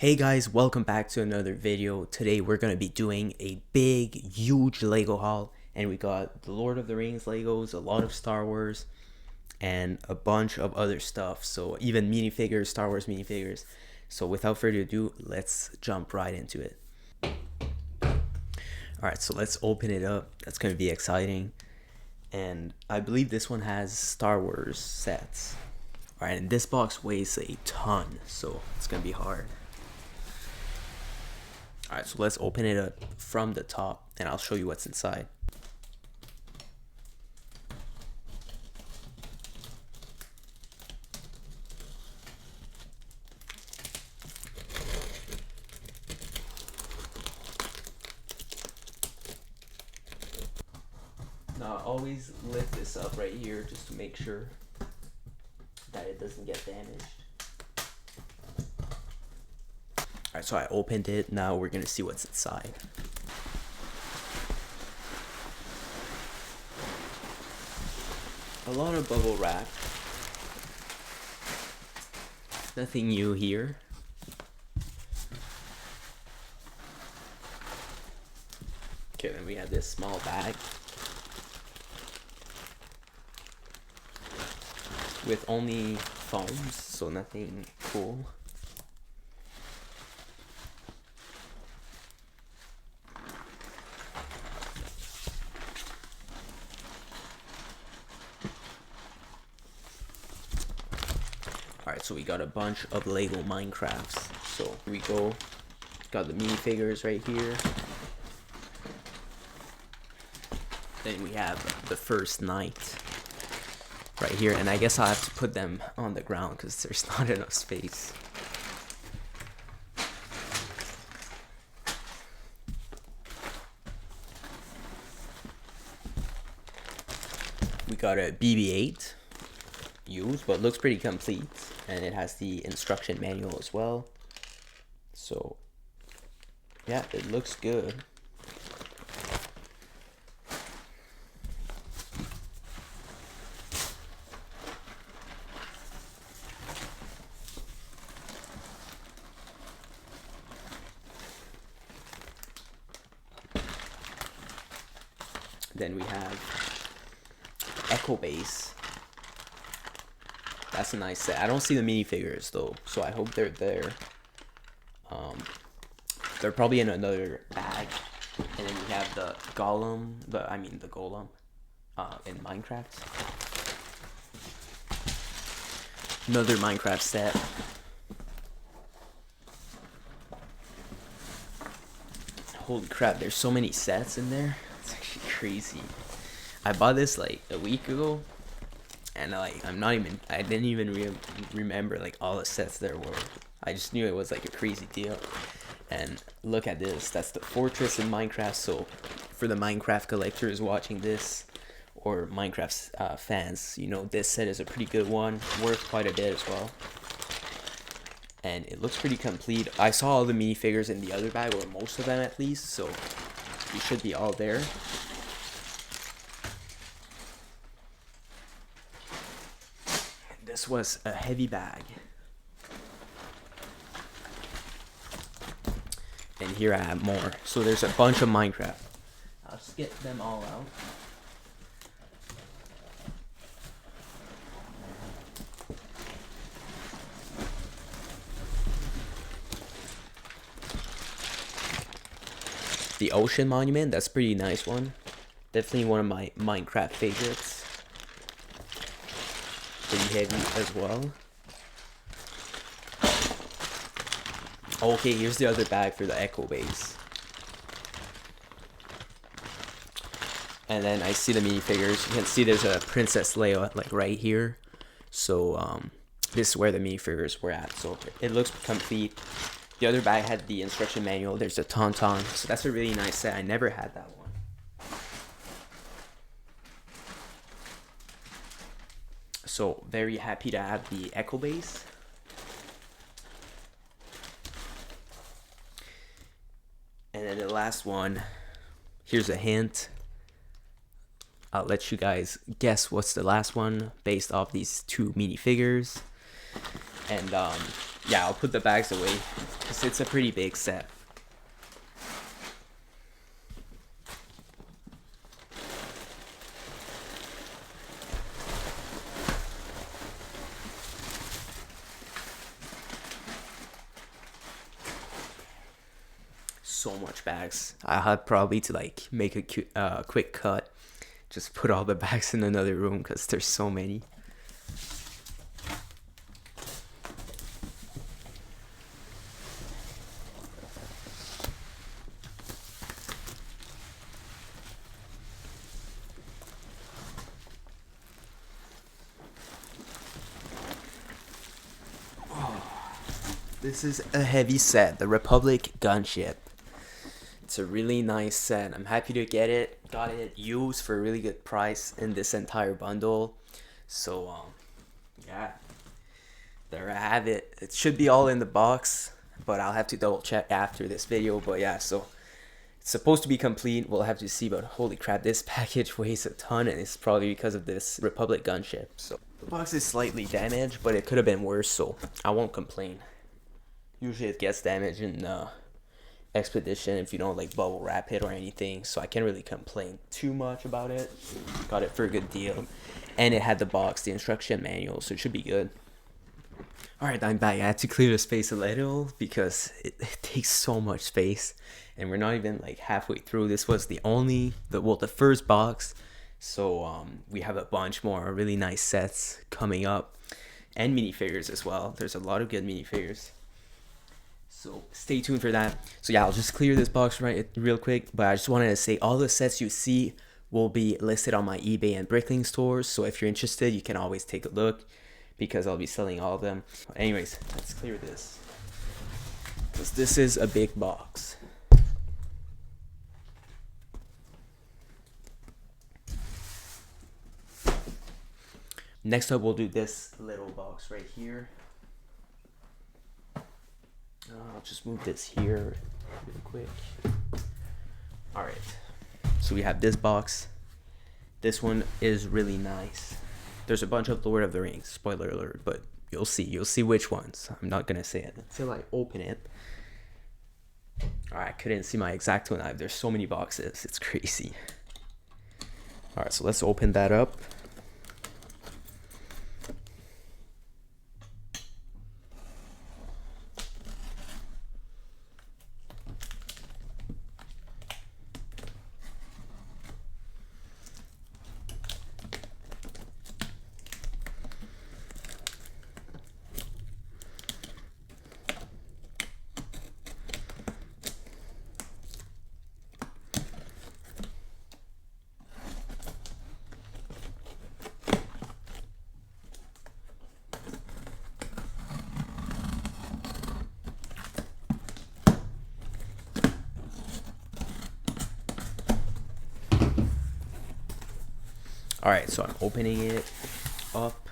Hey guys, welcome back to another video. Today we're going to be doing a big, huge Lego haul, and we got the Lord of the Rings Legos, a lot of Star Wars, and a bunch of other stuff. So even minifigures, Star Wars minifigures. So without further ado, let's jump right into it. Alright, so let's open it up. That's going to be exciting. And I believe this one has Star Wars sets. Alright, and this box weighs a ton, so it's going to be hard. Alright, so let's open it up from the top and I'll show you what's inside. Now I always lift this up right here just to make sure that it doesn't get damaged. Alright, so I opened it. Now we're gonna see what's inside. A lot of bubble wrap. Nothing new here. Okay, then we have this small bag with only foams, so nothing cool. Alright, so we got a bunch of Lego Minecrafts. So here we go. Got the minifigures right here. Then we have the first knight right here. And I guess I'll have to put them on the ground because there's not enough space. We got a BB-8 used, but looks pretty complete, and it has the instruction manual as well. So yeah, it looks good. Then we have Echo Base. That's a nice set. I don't see the minifigures though, so I hope they're there. They're probably in another bag. And then we have the Golem, the Golem in Minecraft. Another Minecraft set. Holy crap, there's so many sets in there. It's actually crazy. I bought this like a week ago. And I didn't even remember like all the sets there were. I just knew it was like a crazy deal. And look at this. That's the fortress in Minecraft. So for the Minecraft collectors watching this, or Minecraft fans, you know this set is a pretty good one. Worth quite a bit as well. And it looks pretty complete. I saw all the minifigures in the other bag, or most of them at least. So you should be all there. This was a heavy bag. And here I have more. So there's a bunch of Minecraft. I'll just get them all out. The Ocean Monument, that's a pretty nice one. Definitely one of my Minecraft favorites. Pretty heavy as well. Okay, here's the other bag for the Echo Base. And then I see the minifigures. You can see there's a Princess Leia like right here. So this is where the minifigures were at. So it looks complete. The other bag had the instruction manual. There's a Tauntaun. So that's a really nice set. I never had that one. So very happy to have the Echo Base. And then the last one, here's a hint. I'll let you guys guess what's the last one based off these two minifigures. And Yeah, I'll put the bags away because it's a pretty big set. So much bags. I had probably to like make a quick cut. Just put all the bags in another room because there's so many. This is a heavy set, the Republic Gunship. It's a really nice set. I'm happy to get it. Got it used for a really good price in this entire bundle. So yeah, there I have it. It should be all in the box, but I'll have to double check after this video. But yeah, so it's supposed to be complete. We'll have to see, but holy crap, this package weighs a ton, and it's probably because of this Republic Gunship. So the box is slightly damaged, but it could have been worse, so I won't complain. Usually it gets damaged in Expedition if you don't like bubble wrap it or anything, so I can't really complain too much about it. Got it for a good deal, and it had the box, the instruction manual, so it should be good. Alright, I'm back. I had to clear the space a little because it takes so much space, and we're not even like halfway through. This was the first box, so we have a bunch more really nice sets coming up, and minifigures as well. There's a lot of good minifigures, so stay tuned for that. So yeah, I'll just clear this box real quick, but I just wanted to say all the sets you see will be listed on my eBay and Bricklink stores, so if you're interested, you can always take a look because I'll be selling all of them. Anyways, let's clear this because this is a big box. Next up, we'll do this little box right here. I'll just move this here real quick. Alright, so we have this box. This one is really nice. There's a bunch of Lord of the Rings, spoiler alert, but you'll see which ones. I'm not gonna say it until I open it. Alright, I couldn't see my X-Acto knife. There's so many boxes, it's crazy. Alright, so let's open that up. Alright, so I'm opening it up.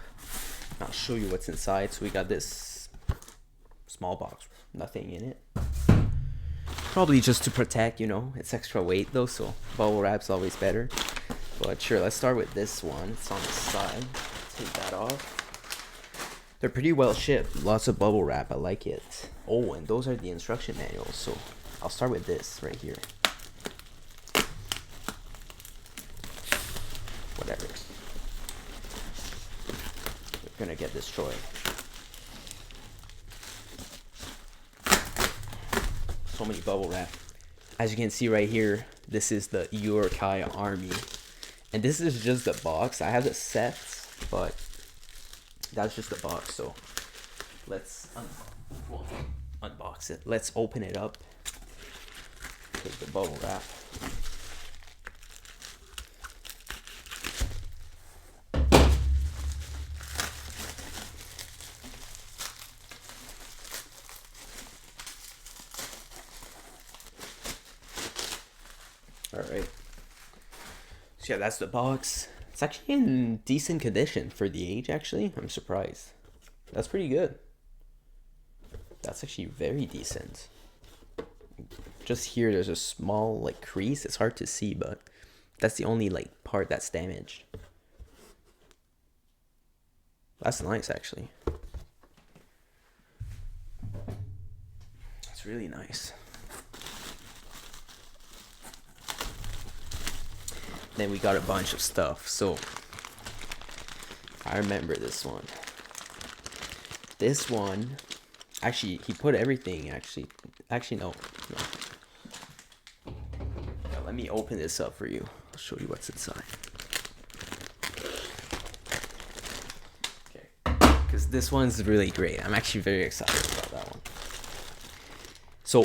I'll show you what's inside. So we got this small box, nothing in it. Probably just to protect, you know, it's extra weight though, so bubble wrap's always better. But sure, let's start with this one. It's on the side. Take that off. They're pretty well shipped. Lots of bubble wrap. I like it. Oh, and those are the instruction manuals. So I'll start with this right here. Whatever. We're gonna get destroyed. So many bubble wrap. As you can see right here, this is the Uruk-hai army. And this is just the box. I have the sets, but that's just the box. So let's unbox it. Let's open it up. Take the bubble wrap. Alright. So yeah, that's the box. It's actually in decent condition for the age, actually. I'm surprised. That's pretty good. That's actually very decent. Just here, there's a small, like, crease. It's hard to see, but that's the only, like, part that's damaged. That's nice, actually. really nice. Then we got a bunch of stuff. So I remember this one. This one, actually, he put everything. Actually, no. Yeah, let me open this up for you. I'll show you what's inside. Okay, because this one's really great. I'm actually very excited about that one. So,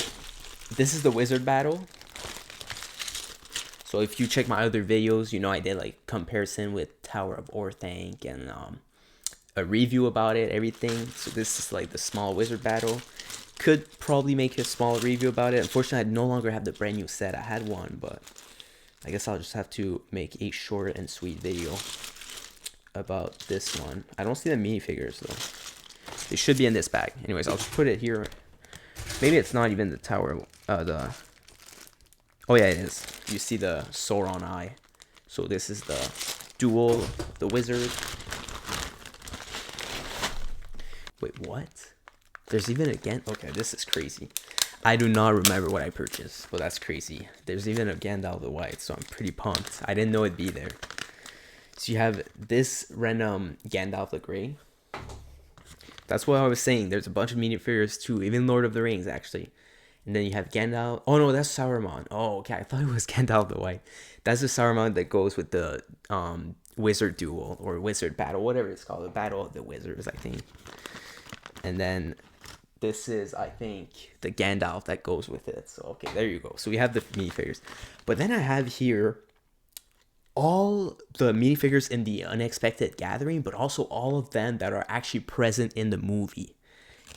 this is the wizard battle. So if you check my other videos, you know I did like comparison with Tower of Orthanc and a review about it, everything. So this is like the small wizard battle. Could probably make a small review about it. Unfortunately, I no longer have the brand new set. I had one, but I guess I'll just have to make a short and sweet video about this one. I don't see the minifigures though. They should be in this bag. Anyways, I'll just put it here. Maybe it's not even the Tower, oh yeah, it is. You see the Sauron eye. So this is the duel, the wizard. Wait, what? There's even again. Okay, this is crazy. I do not remember what I purchased, but that's crazy. There's even a Gandalf the White, so I'm pretty pumped. I didn't know it'd be there. So you have this random Gandalf the Grey. That's what I was saying. There's a bunch of minifigures too, even Lord of the Rings actually. And then you have Gandalf. Oh no, that's Saruman. Oh, okay. I thought it was Gandalf the White. That's the Saruman that goes with the wizard duel or wizard battle, whatever it's called, the Battle of the Wizards, I think. And then this is, I think, the Gandalf that goes with it. So okay, there you go. So we have the minifigures, but then I have here all the minifigures in the Unexpected Gathering, but also all of them that are actually present in the movie.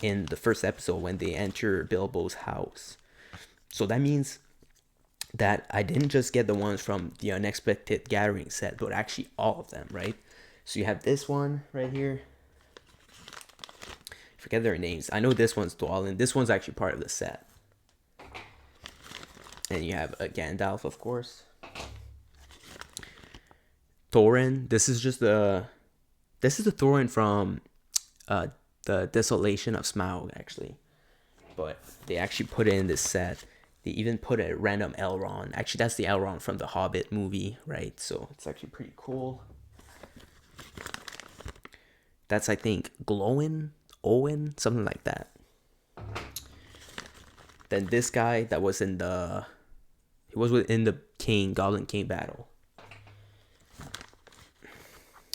In the first episode when they enter Bilbo's house. So that means that I didn't just get the ones from the Unexpected Gathering set, but actually all of them, right? So you have this one right here. Forget their names. I know this one's Dwalin. This one's actually part of the set. And you have a Gandalf, of course. Thorin. This is the Thorin from the Desolation of Smaug, actually. But they actually put it in this set. They even put a random Elrond. Actually, that's the Elrond from the Hobbit movie, right? So it's actually pretty cool. That's, I think, Glowin, Owen, something like that. Then this guy that was in the... He was within the Goblin King battle.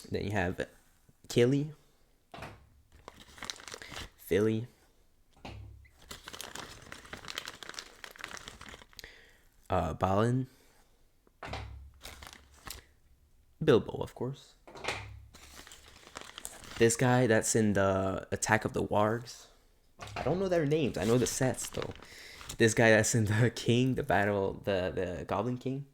Then you have Killy. Philly. Balin. Bilbo, of course. This guy that's in the Attack of the Wargs. I don't know their names. I know the sets though. This guy that's in the King, the battle, the Goblin King.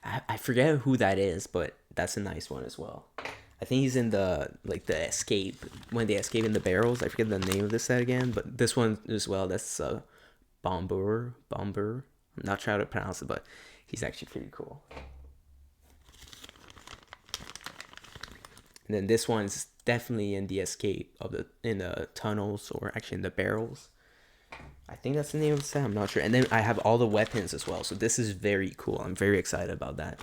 I forget who that is, but that's a nice one as well. I think he's in the escape, when they escape in the barrels. I forget the name of the set again, but this one as well. That's Bombur. I'm not trying to pronounce it, but he's actually pretty cool. And then this one's definitely in the escape in the tunnels, or actually in the barrels. I think that's the name of the set. I'm not sure. And then I have all the weapons as well. So this is very cool. I'm very excited about that.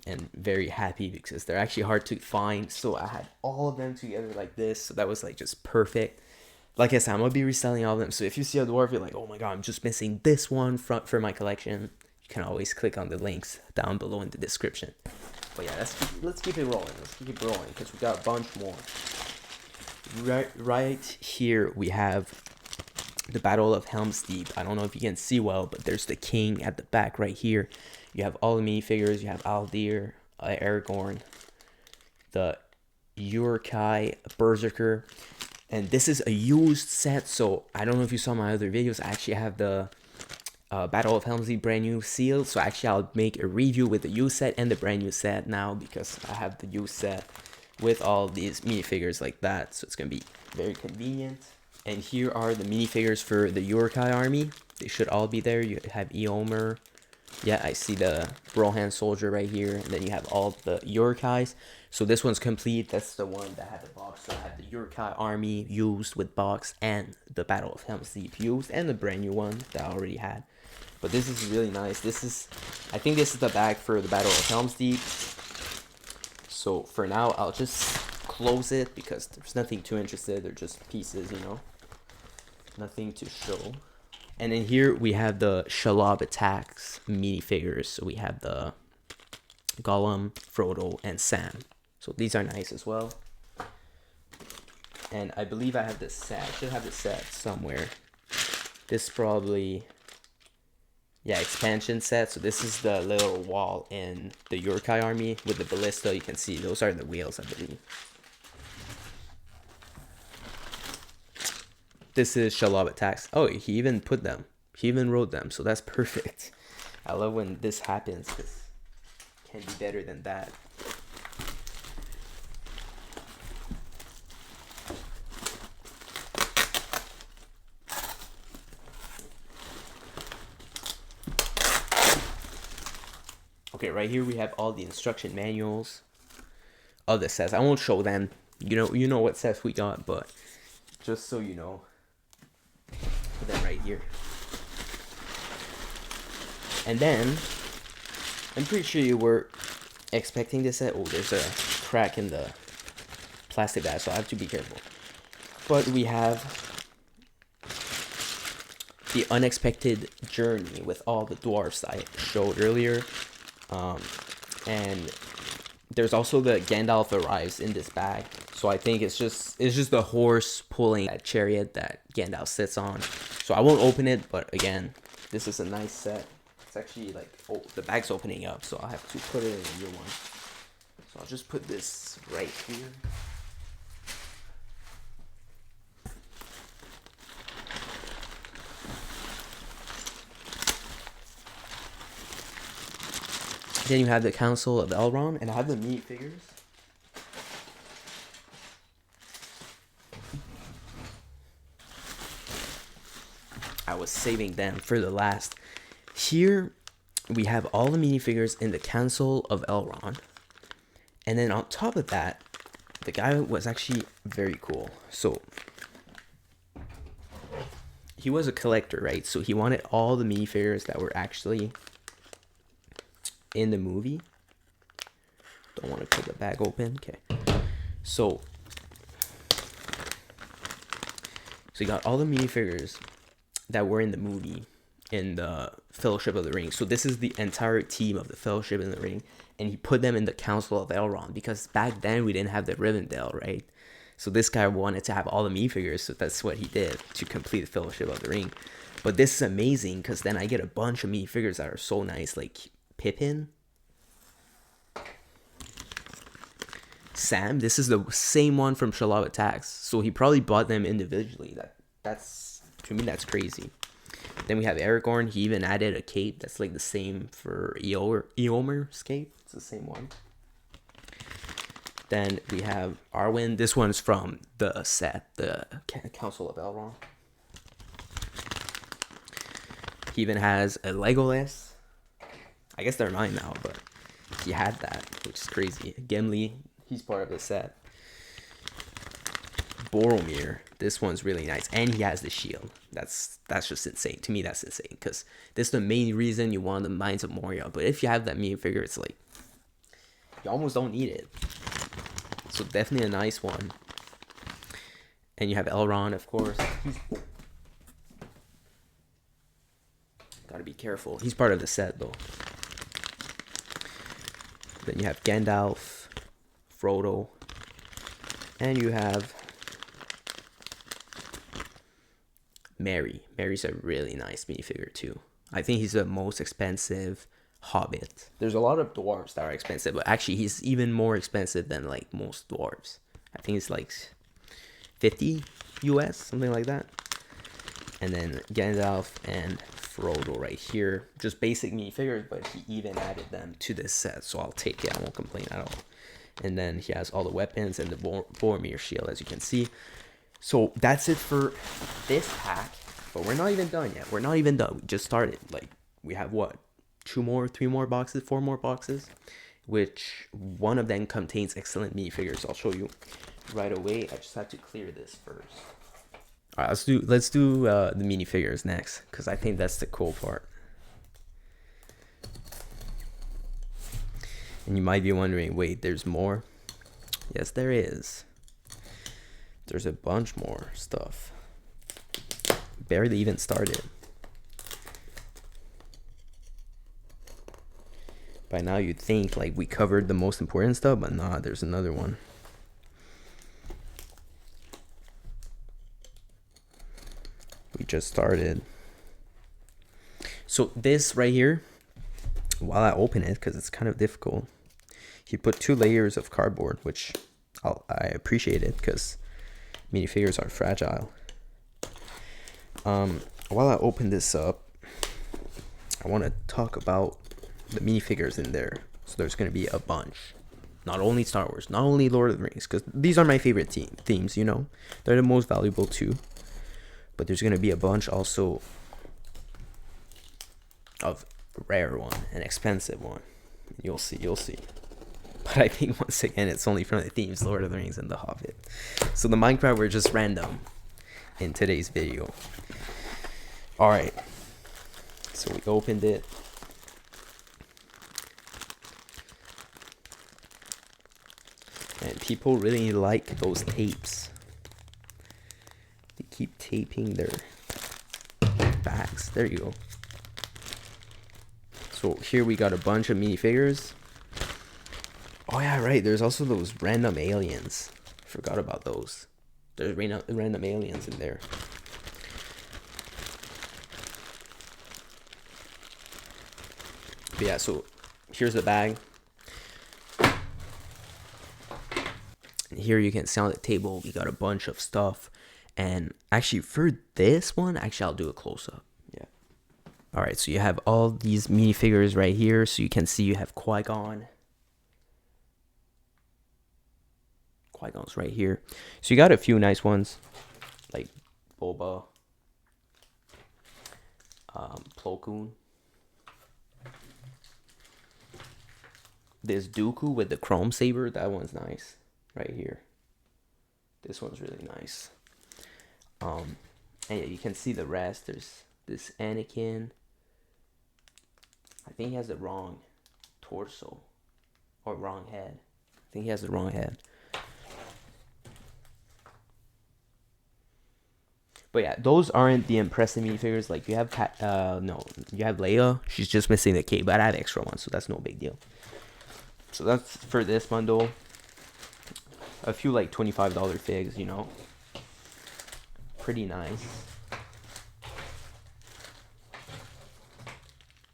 And very happy because they're actually hard to find. So I had all of them together like this. So that was like just perfect. Like I said, I'm going to be reselling all of them. So if you see a dwarf, you're like, oh my God, I'm just missing this one for my collection. You can always click on the links down below in the description. But yeah, let's keep it rolling. Let's keep it rolling because we got a bunch more. Right here we have the Battle of Helm's Deep. I don't know if you can see well, but there's the king at the back right here. You have all the minifigures. You have Aldir, Aragorn, the Uruk-hai, Berserker. And this is a used set, so I don't know if you saw my other videos. I actually have the Battle of Helm's Deep brand new sealed. So actually I'll make a review with the used set and the brand new set now because I have the used set with all these minifigures like that. So it's going to be very convenient. And here are the minifigures for the Uruk-hai army. They should all be there. You have Eomer, Yeah, I see the Rohan soldier right here, and then you have all the Urukais. So this one's complete. That's the one that had the box. So I have the Urukai army used with box, and the Battle of Helm's Deep used, and the brand new one that I already had. But this is really nice. I think this is the bag for the Battle of Helm's Deep. So for now, I'll just close it because there's nothing too interested. They're just pieces, you know. Nothing to show. And then here we have the Shelob Attacks minifigures. So we have the Gollum, Frodo, and Sam. So these are nice as well. And I believe I have this set. I should have this set somewhere. This probably... Yeah, expansion set. So this is the little wall in the Urukai army with the ballista. You can see those are the wheels, I believe. This is Shelob Attacks. Oh, he even put them. He even wrote them. So that's perfect. I love when this happens because it can't be better than that. Okay, right here we have all the instruction manuals of the sets. I won't show them. You know what sets we got, but just so you know, put them right here. And then I'm pretty sure you were expecting this set. Oh, there's a crack in the plastic bag, so I have to be careful. But we have the unexpected journey with all the dwarfs I showed earlier. And there's also the Gandalf arrives in this bag. So I think it's just the horse pulling that chariot that Gandalf sits on. So I won't open it, but again, this is a nice set. It's actually like, oh, the bag's opening up, so I'll have to put it in a new one. So I'll just put this right here. Then you have the Council of Elrond, and I have the minifigures. I was saving them for the last. Here we have all the minifigures in the Council of Elrond. And then on top of that, the guy was actually very cool. So he was a collector, right? So he wanted all the minifigures that were actually in the movie. Don't want to put the bag open. Okay. So you got all the minifigures that were in the movie in the Fellowship of the Ring. So this is the entire team of the Fellowship in the Ring, and he put them in the Council of Elrond because back then we didn't have the Rivendell, right? So this guy wanted to have all the minifigures, so that's what he did to complete the Fellowship of the Ring. But this is amazing because then I get a bunch of minifigures that are so nice, like Pippin, Sam. This is the same one from Shelob Attacks, so he probably bought them individually. That's to me, that's crazy. Then we have Aragorn. He even added a cape that's like the same for Eomer's cape. It's the same one. Then we have Arwen. This one's from the set, the Council of Elrond. He even has a Legolas. I guess they're mine now, but he had that, which is crazy. Gimli, he's part of the set. Boromir, this one's really nice, and he has the shield. That's just insane. To me, that's insane because this is the main reason you want the Mines of Moria. But if you have that minifigure, it's like you almost don't need it. So definitely a nice one. And you have Elrond, of course. Gotta be careful. He's part of the set though. Then you have Gandalf, Frodo, and you have Merry. Merry's a really nice minifigure too. I think he's the most expensive hobbit. There's a lot of dwarves that are expensive, but actually he's even more expensive than like most dwarves. I think it's like 50 US, something like that. And then Gandalf and Frodo right here. Just basic minifigures, but he even added them to this set, so I'll take it. I won't complain at all. And then he has all the weapons and the Boromir shield, as you can see. So that's it for this pack, but we're not even done yet. We're not even done. We just started. Like, we have what? three more boxes, four more boxes, which one of them contains excellent minifigures. I'll show you right away. I just have to clear this first. All right, let's do the minifigures next, because I think that's the cool part. And you might be wondering, wait, there's more? Yes, there is. There's a bunch more stuff. Barely even started. By now you'd think like we covered the most important stuff, but nah, there's another one. We just started. So this right here, while I open it, because it's kind of difficult, he put 2 layers of cardboard, which I appreciate it because minifigures are fragile. While I open this up, I want to talk about the minifigures in there. So there's going to be a bunch. Not only Star Wars, not only Lord of the Rings, because these are my favorite themes, you know. They're the most valuable too. But there's going to be a bunch also of rare one, an expensive one. You'll see. But I think once again, it's only from the themes Lord of the Rings and The Hobbit. So the Minecraft were just random in today's video. All right. So we opened it. And people really like those tapes. They keep taping their bags. There you go. So here we got a bunch of minifigures. Oh yeah, right. There's also those random aliens. Forgot about those. There's random aliens in there. But yeah, so here's the bag. And here you can see on the table, we got a bunch of stuff. And actually for this one, I'll do a close-up. Yeah. All right, so you have all these minifigures right here. So you can see you have Qui-Gon. Qui-Gon's right here. So you got a few nice ones, like Boba, Plo Koon. This Dooku with the chrome saber, that one's nice. Right here. This one's really nice. And yeah, you can see the rest. There's this Anakin. I think he has the wrong torso. Or wrong head. I think he has the wrong head. But yeah, those aren't the impressive minifigures. Like you have you have Leia. She's just missing the cape, but I have extra ones, so that's no big deal. So that's for this bundle. A few like $25 figs, you know. Pretty nice.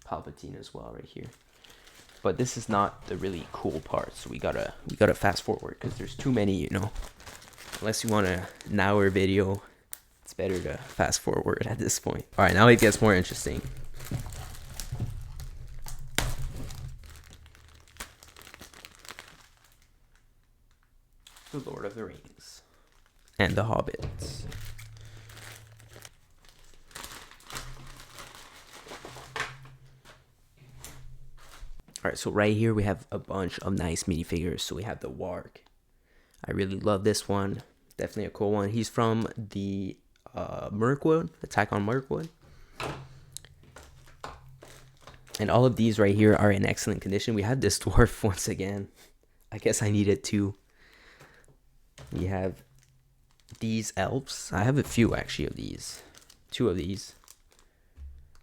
Palpatine as well right here. But this is not the really cool part, so we gotta fast forward because there's too many, you know. Unless you want an hour video, it's better to fast forward at this point. All right, now it gets more interesting. The Lord of the Rings and the Hobbits. Alright, so right here we have a bunch of nice minifigures. So we have the Warg. I really love this one. Definitely a cool one. He's from the Mirkwood, Attack on Mirkwood. And all of these right here are in excellent condition. We have this dwarf once again. I guess I need it too. We have these elves. I have a few actually of these. 2 of these.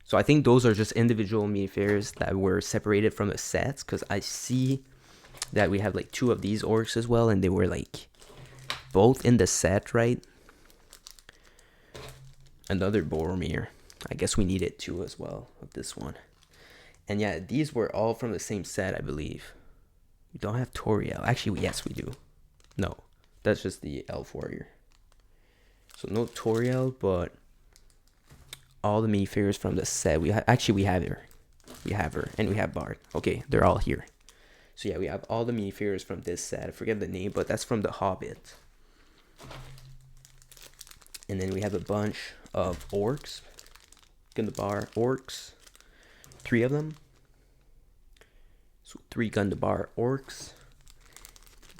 So I think those are just individual minifigures that were separated from the sets. Because I see that we have like 2 of these orcs as well. And they were like both in the set, right? Another Boromir. I guess we needed 2 as well of this one. And yeah, these were all from the same set, I believe. We don't have Toriel. Actually, yes, we do. No. That's just the elf warrior. So no Toriel, but all the minifigures from the set. We have her. We have her, and we have Bard. Okay, they're all here. So yeah, we have all the minifigures from this set. I forget the name, but that's from The Hobbit. And then we have a bunch of orcs. Gundabad orcs. 3 of them. So 3 Gundabar Orcs,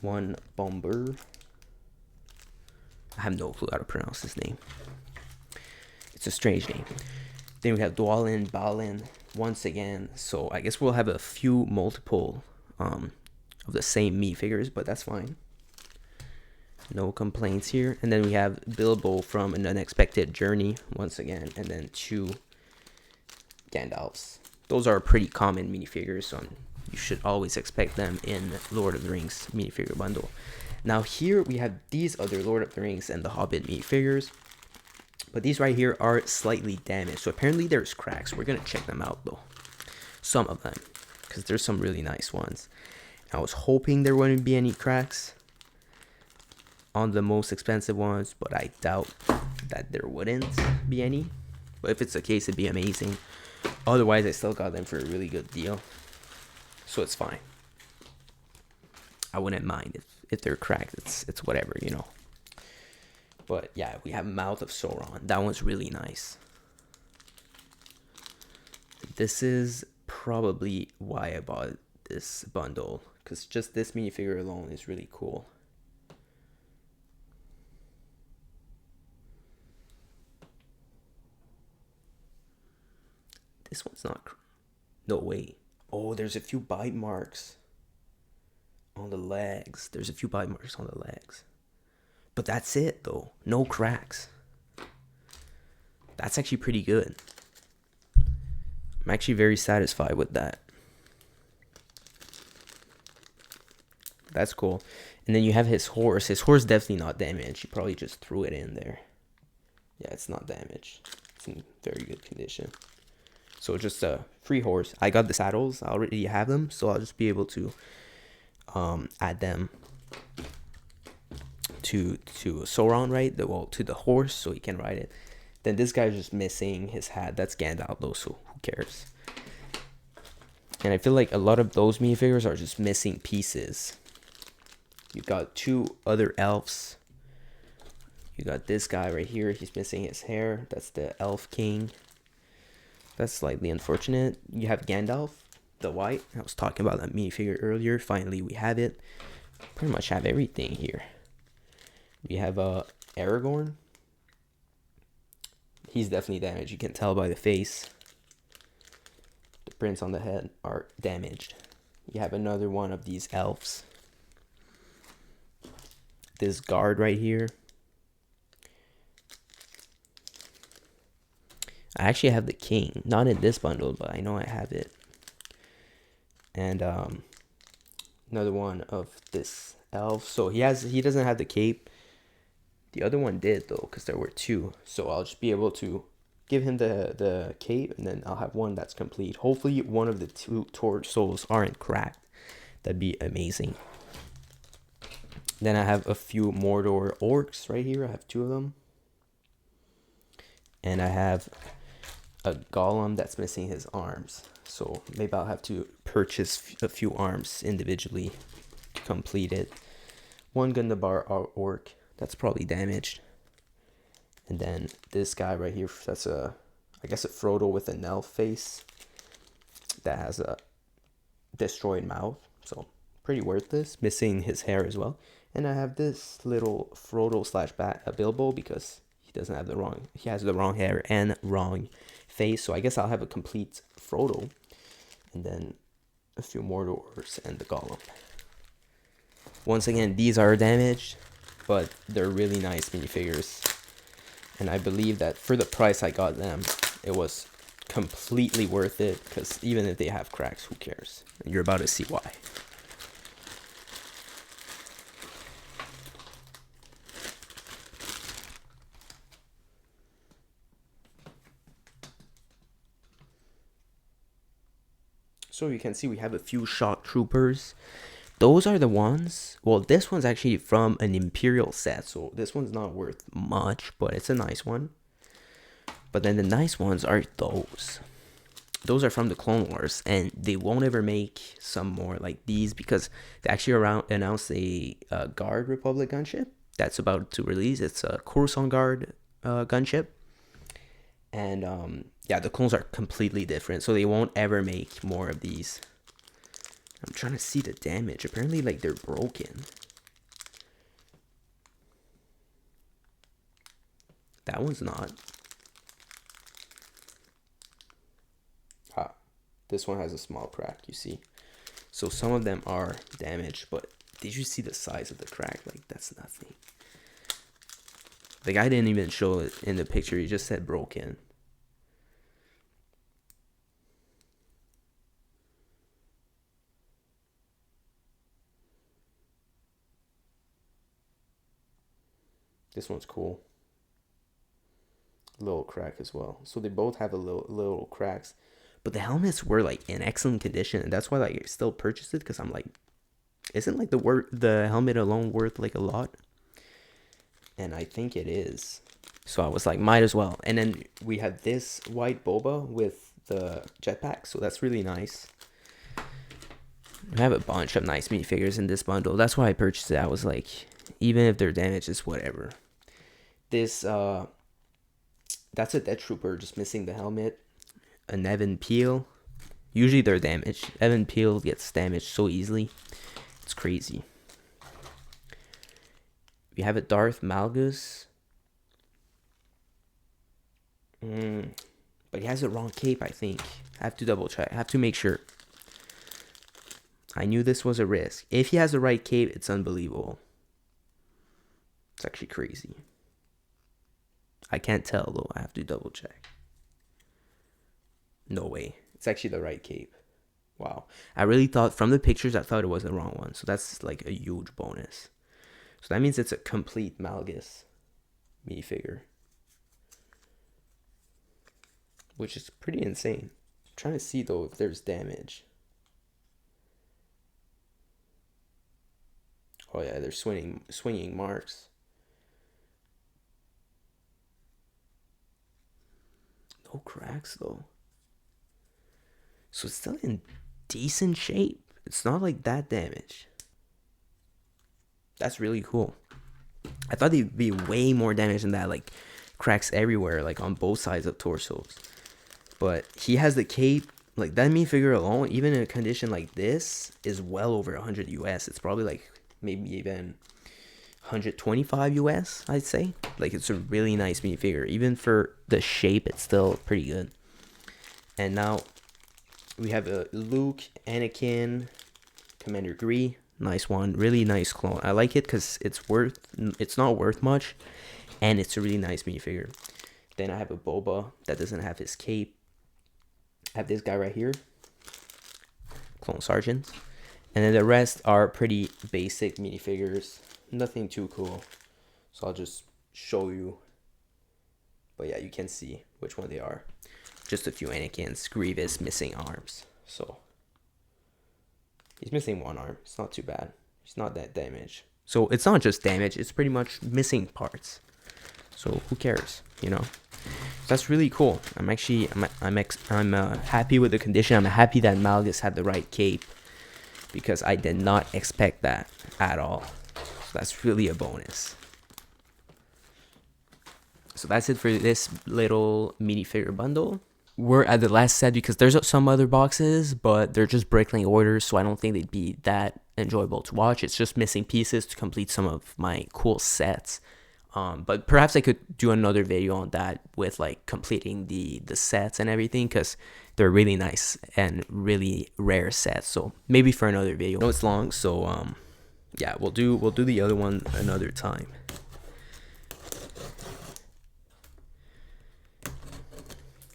1 Bomber. I have no clue how to pronounce this name. It's a strange name. Then we have Dwalin, Balin once again. So I guess we'll have a few multiple of the same minifigures, but that's fine. No complaints here. And then we have Bilbo from An Unexpected Journey once again, and then 2 Gandalfs. Those are pretty common minifigures, so you should always expect them in Lord of the Rings minifigure bundle. Now here we have these other Lord of the Rings and the Hobbit minifigures, but these right here are slightly damaged. So apparently there's cracks. We're gonna check them out though, some of them, because there's some really nice ones. I was hoping there wouldn't be any cracks on the most expensive ones, but I doubt that there wouldn't be any. But if it's the case, it'd be amazing. Otherwise, I still got them for a really good deal, so it's fine. I wouldn't mind if they're cracked. It's whatever, you know. But yeah, we have Mouth of Sauron. That one's really nice. This is probably why I bought this bundle, because just this minifigure alone is really cool. This one's not. No way. Oh, there's a few bite marks on the legs. There's a few bite marks on the legs. But that's it though. No cracks. That's actually pretty good. I'm actually very satisfied with that. That's cool. And then you have his horse. His horse definitely not damaged. He probably just threw it in there. Yeah, it's not damaged. It's in very good condition. So just a free horse. I got the saddles. I already have them, so I'll just be able to add them to Sauron, right? To the horse, so he can ride it. Then this guy's just missing his hat. That's Gandalf though, so who cares? And I feel like a lot of those minifigures are just missing pieces. You got 2 other elves. You got this guy right here. He's missing his hair. That's the Elf King. That's slightly unfortunate. You have Gandalf, the white. I was talking about that minifigure earlier. Finally, we have it. Pretty much have everything here. We have Aragorn. He's definitely damaged. You can tell by the face. The prints on the head are damaged. You have another one of these elves. This guard right here. I actually have the king, not in this bundle, but I know I have it. And another one of this elf. So he doesn't have the cape. The other one did though, because there were 2. So I'll just be able to give him the cape, and then I'll have one that's complete. Hopefully one of the 2 torsos aren't cracked. That'd be amazing. Then I have a few Mordor orcs right here. I have 2 of them. And I have a golem that's missing his arms. So maybe I'll have to purchase a few arms individually to complete it. 1 Gundabar orc. That's probably damaged. And then this guy right here. That's I guess a Frodo with an elf face. That has a destroyed mouth. So pretty worthless. Missing his hair as well. And I have this little Frodo / Bilbo, because he has the wrong hair and wrong face. So I guess I'll have a complete Frodo, and then a few Mordors and the Golem. Once again, these are damaged, but they're really nice minifigures, and I believe that for the price I got them, it was completely worth it, because even if they have cracks, who cares? And you're about to see why. So you can see we have a few shock troopers. Those are the ones. Well, this one's actually from an Imperial set, so this one's not worth much, but it's a nice one. But then the nice ones are those. Those are from the Clone Wars, and they won't ever make some more like these, because they actually announced a Guard Republic gunship that's about to release. It's a Coruscant Guard gunship. And yeah, the clones are completely different, so they won't ever make more of these. I'm trying to see the damage. Apparently, like, they're broken. That one's not. Ah, this one has a small crack, you see. So some of them are damaged, but did you see the size of the crack? Like, that's nothing. The guy didn't even show it in the picture. He just said broken. This one's cool. Little crack as well. So they both have a little cracks. But the helmets were like in excellent condition, and that's why like I still purchased it, because I'm like, isn't like the helmet alone worth like a lot? And I think it is. So I was like, might as well. And then we have this white boba with the jetpack, so that's really nice. I have a bunch of nice minifigures in this bundle. That's why I purchased it. I was like, even if they're damaged, it's whatever. This that's a Death Trooper, just missing the helmet. An Evan Peel. Usually they're damaged. Evan Peel gets damaged so easily. It's crazy. We have a Darth Malgus. But he has the wrong cape, I think. I have to double check. I have to make sure. I knew this was a risk. If he has the right cape, it's unbelievable. It's actually crazy. I can't tell though. I have to double check. No way. It's actually the right cape. Wow. I really thought, from the pictures, I thought it was the wrong one. So that's like a huge bonus. So that means it's a complete Malgus minifigure, which is pretty insane. I'm trying to see though if there's damage. Oh yeah, there's swinging marks. No cracks though. So it's still in decent shape. It's not like that damaged. That's really cool. I thought they'd be way more damage than that, like cracks everywhere, like on both sides of torsos. But he has the cape. Like that minifigure alone, even in a condition like this, is well over 100 US. It's probably like maybe even 125 US, I'd say. Like, it's a really nice minifigure. Even for the shape, it's still pretty good. And now we have a Luke, Anakin, Commander Gree. Nice one. Really nice clone. I like it because it's not worth much, and it's a really nice minifigure. Then I have a Boba that doesn't have his cape. I have this guy right here, Clone Sergeant. And then the rest are pretty basic minifigures. Nothing too cool. So I'll just show you. But yeah, you can see which one they are. Just a few Anakins. Grievous missing arms. So he's missing one arm. It's not too bad. He's not that damaged. So it's not just damage. It's pretty much missing parts. So who cares, you know? That's really cool. I'm happy with the condition. I'm happy that Malgus had the right cape, because I did not expect that at all. So that's really a bonus. So that's it for this little minifigure bundle. We're at the last set because there's some other boxes, but they're just Bricklink orders, so I don't think they'd be that enjoyable to watch. It's just missing pieces to complete some of my cool sets. But perhaps I could do another video on that with like completing the sets and everything, because they're really nice and really rare sets. So maybe for another video. I know it's long, so yeah, we'll do the other one another time.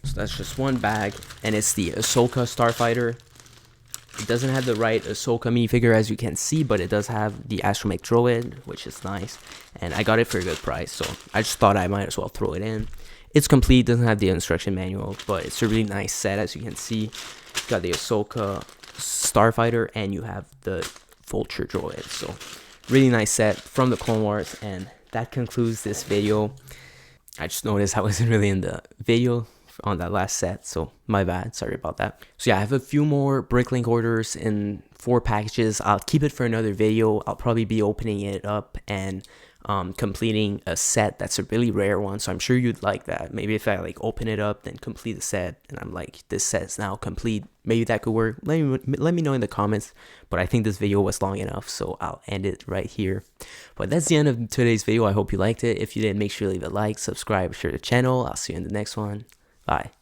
So that's just one bag, and it's the Ahsoka Starfighter. It doesn't have the right Ahsoka minifigure, as you can see, but it does have the Astromech Droid, which is nice. And I got it for a good price, so I just thought I might as well throw it in. It's complete, doesn't have the instruction manual, but it's a really nice set, as you can see. You got the Ahsoka Starfighter, and you have the Vulture Droid. So really nice set from the Clone Wars, and that concludes this video. I just noticed I wasn't really in the video on that last set, so my bad, sorry about that. So yeah, I have a few more Bricklink orders in 4 packages. I'll keep it for another video. I'll probably be opening it up and completing a set that's a really rare one. So I'm sure you'd like that. Maybe if I like open it up, then complete the set, and I'm like, this set's now complete. Maybe that could work. Let me know in the comments. But I think this video was long enough, so I'll end it right here. But that's the end of today's video. I hope you liked it. If you did, make sure to leave a like, subscribe, share the channel. I'll see you in the next one. Bye.